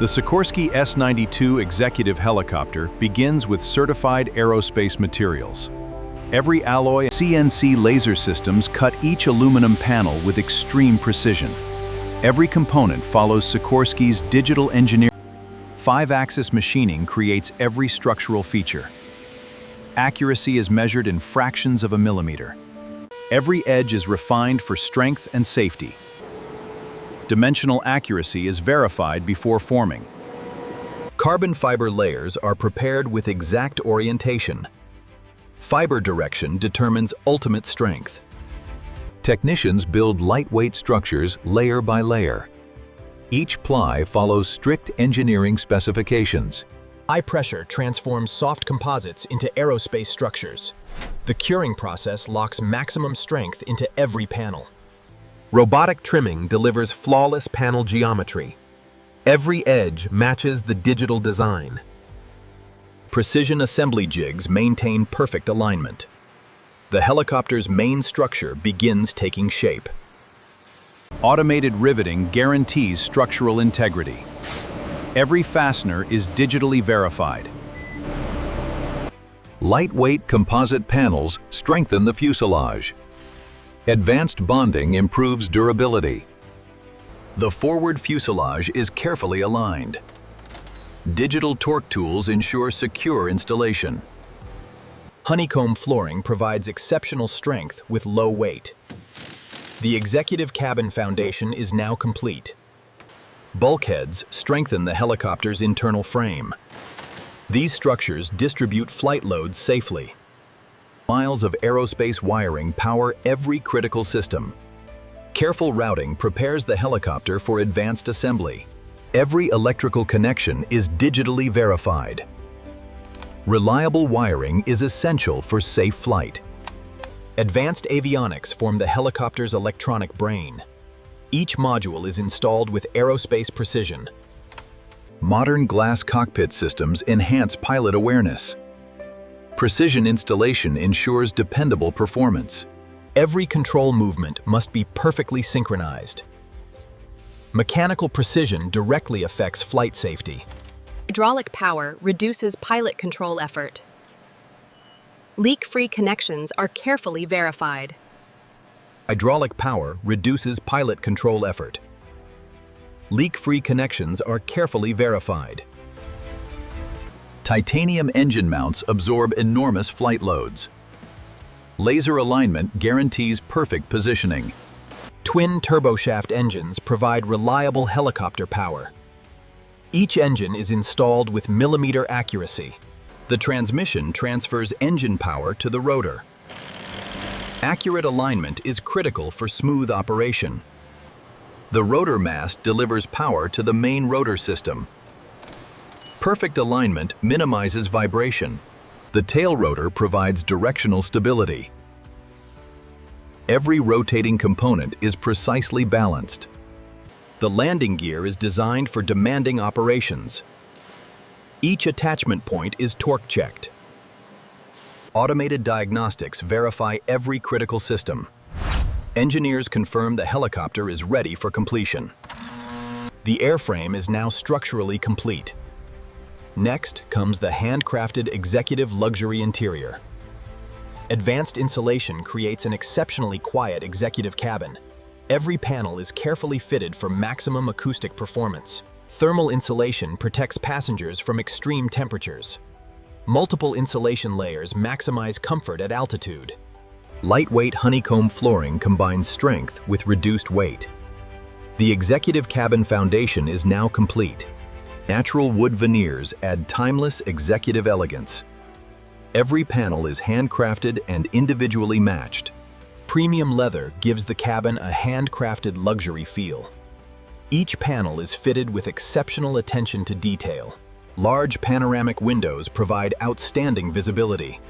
The Sikorsky S-92 executive helicopter begins with certified aerospace materials. Every alloy CNC laser systems cut each aluminum panel with extreme precision. Every component follows Sikorsky's digital engineering. 5-axis machining creates every structural feature. Accuracy is measured in fractions of a millimeter. Every edge is refined for strength and safety. Dimensional accuracy is verified before forming. Carbon fiber layers are prepared with exact orientation. Fiber direction determines ultimate strength. Technicians build lightweight structures layer by layer. Each ply follows strict engineering specifications. High pressure transforms soft composites into aerospace structures. The curing process locks maximum strength into every panel. Robotic trimming delivers flawless panel geometry. Every edge matches the digital design. Precision assembly jigs maintain perfect alignment. The helicopter's main structure begins taking shape. Automated riveting guarantees structural integrity. Every fastener is digitally verified. Lightweight composite panels strengthen the fuselage. Advanced bonding improves durability. The forward fuselage is carefully aligned. Digital torque tools ensure secure installation. Honeycomb flooring provides exceptional strength with low weight. The executive cabin foundation is now complete. Bulkheads strengthen the helicopter's internal frame. These structures distribute flight loads safely. Miles of aerospace wiring power every critical system. Careful routing prepares the helicopter for advanced assembly. Every electrical connection is digitally verified. Reliable wiring is essential for safe flight. Advanced avionics form the helicopter's electronic brain. Each module is installed with aerospace precision. Modern glass cockpit systems enhance pilot awareness. Precision installation ensures dependable performance. Every control movement must be perfectly synchronized. Mechanical precision directly affects flight safety. Hydraulic power reduces pilot control effort. Leak-free connections are carefully verified. Hydraulic power reduces pilot control effort. Leak-free connections are carefully verified. Titanium engine mounts absorb enormous flight loads. Laser alignment guarantees perfect positioning. Twin turboshaft engines provide reliable helicopter power. Each engine is installed with millimeter accuracy. The transmission transfers engine power to the rotor. Accurate alignment is critical for smooth operation. The rotor mast delivers power to the main rotor system. Perfect alignment minimizes vibration. The tail rotor provides directional stability. Every rotating component is precisely balanced. The landing gear is designed for demanding operations. Each attachment point is torque checked. Automated diagnostics verify every critical system. Engineers confirm the helicopter is ready for completion. The airframe is now structurally complete. Next comes the handcrafted executive luxury interior. Advanced insulation creates an exceptionally quiet executive cabin. Every panel is carefully fitted for maximum acoustic performance. Thermal insulation protects passengers from extreme temperatures. Multiple insulation layers maximize comfort at altitude. Lightweight honeycomb flooring combines strength with reduced weight. The executive cabin foundation is now complete. Natural wood veneers add timeless executive elegance. Every panel is handcrafted and individually matched. Premium leather gives the cabin a handcrafted luxury feel. Each panel is fitted with exceptional attention to detail. Large panoramic windows provide outstanding visibility.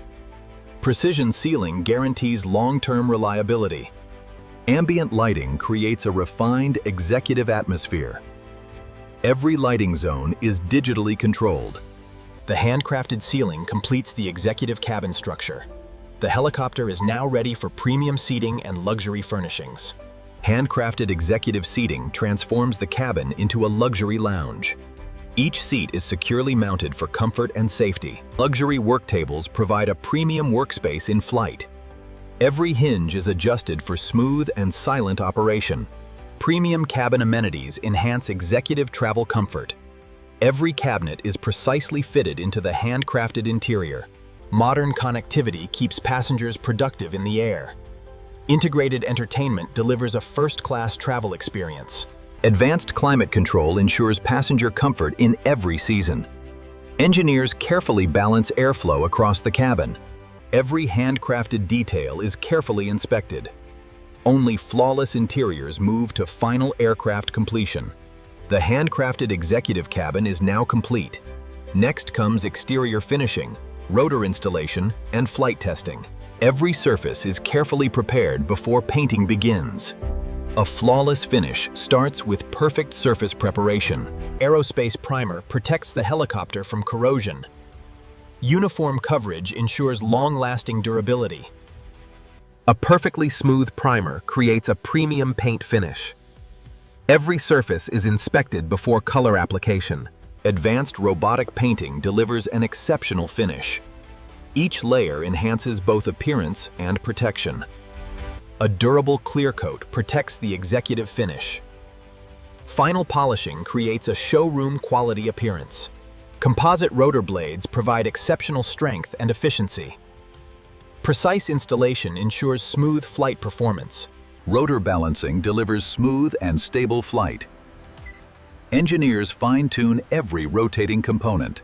Precision sealing guarantees long-term reliability. Ambient lighting creates a refined executive atmosphere. Every lighting zone is digitally controlled. The handcrafted ceiling completes the executive cabin structure. The helicopter is now ready for premium seating and luxury furnishings. Handcrafted executive seating transforms the cabin into a luxury lounge. Each seat is securely mounted for comfort and safety. Luxury work tables provide a premium workspace in flight. Every hinge is adjusted for smooth and silent operation. Premium cabin amenities enhance executive travel comfort. Every cabinet is precisely fitted into the handcrafted interior. Modern connectivity keeps passengers productive in the air. Integrated entertainment delivers a first-class travel experience. Advanced climate control ensures passenger comfort in every season. Engineers carefully balance airflow across the cabin. Every handcrafted detail is carefully inspected. Only flawless interiors move to final aircraft completion. The handcrafted executive cabin is now complete. Next comes exterior finishing, rotor installation, and flight testing. Every surface is carefully prepared before painting begins. A flawless finish starts with perfect surface preparation. Aerospace primer protects the helicopter from corrosion. Uniform coverage ensures long-lasting durability. A perfectly smooth primer creates a premium paint finish. Every surface is inspected before color application. Advanced robotic painting delivers an exceptional finish. Each layer enhances both appearance and protection. A durable clear coat protects the executive finish. Final polishing creates a showroom quality appearance. Composite rotor blades provide exceptional strength and efficiency. Precise installation ensures smooth flight performance. Rotor balancing delivers smooth and stable flight. Engineers fine-tune every rotating component.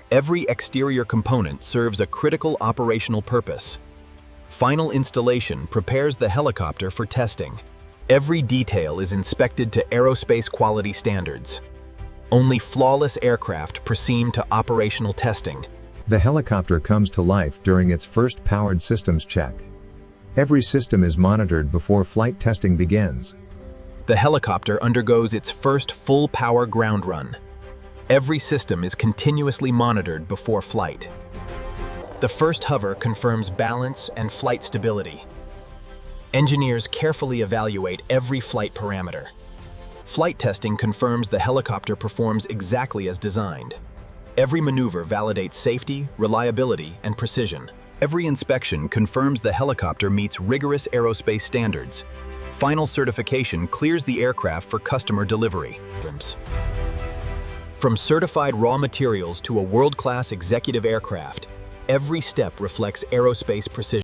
Every exterior component serves a critical operational purpose. Final installation prepares the helicopter for testing. Every detail is inspected to aerospace quality standards. Only flawless aircraft proceed to operational testing. The helicopter comes to life during its first powered systems check. Every system is monitored before flight testing begins. The helicopter undergoes its first full power ground run. Every system is continuously monitored before flight. The first hover confirms balance and flight stability. Engineers carefully evaluate every flight parameter. Flight testing confirms the helicopter performs exactly as designed. Every maneuver validates safety, reliability, and precision. Every inspection confirms the helicopter meets rigorous aerospace standards. Final certification clears the aircraft for customer delivery. From certified raw materials to a world-class executive aircraft, every step reflects aerospace precision.